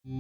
داری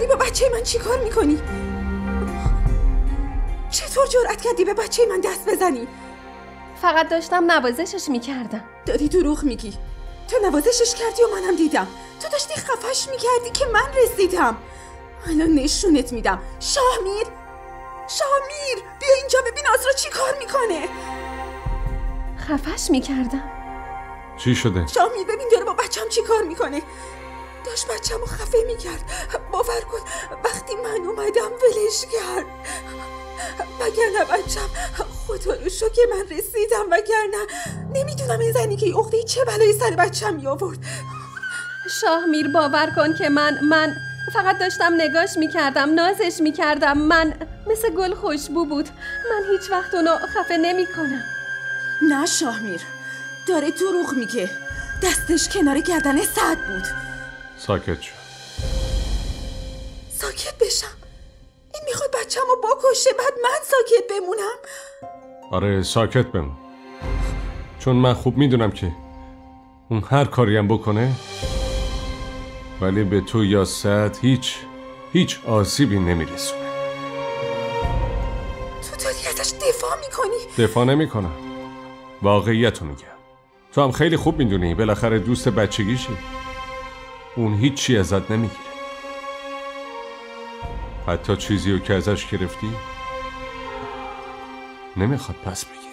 با بچه من چی کار میکنی؟ چطور جرأت کردی به بچه من دست بزنی؟ فقط داشتم نوازشش میکردم. داری دروغ میگی. تو نوازشش کردی و منم دیدم. تو داشتی خفش میکردی که من رسیدم. الان نشونت میدم. شاهمیر بیا اینجا ببین آزرا چی کار میکنه. خفش میکردم؟ چی شده؟ شاهمیر ببین داره با بچم چی کار میکنه. داشت بچه‌مو خفه میکرد. باور کن وقتی من اومدم ولش کرد. وگرنه بچم خدا رو شکر من رسیدم. وگرنه نمیدونم این زنی که عقده چه بلایی سر بچم میآورد. شاهمیر باور کن که من فقط داشتم نگاش میکردم، نازش میکردم. من مثل گل خوشبو بود. من هیچ وقت اونو خفه نمیکنم. نه شاهمیر داره دروغ میگه. دستش کنار گردن سعد بود. ساکت شو. ساکت بشم؟ این میخواد بچه‌مو بکشه بعد من ساکت بمونم؟ آره ساکت بمون، چون من خوب میدونم که اون هر کاری هم بکنه ولی به تو یا سعد هیچ آسیبی نمیرسونه. تو داری ازش دفاع میکنی؟ دفاع نمیکنم، واقعیتو میگم. تو هم خیلی خوب میدونی بالاخره دوست بچگیشی. اون هیچی ازت نمیگیره، حتی چیزی رو که ازش گرفتی نمیخواد پس بگیره.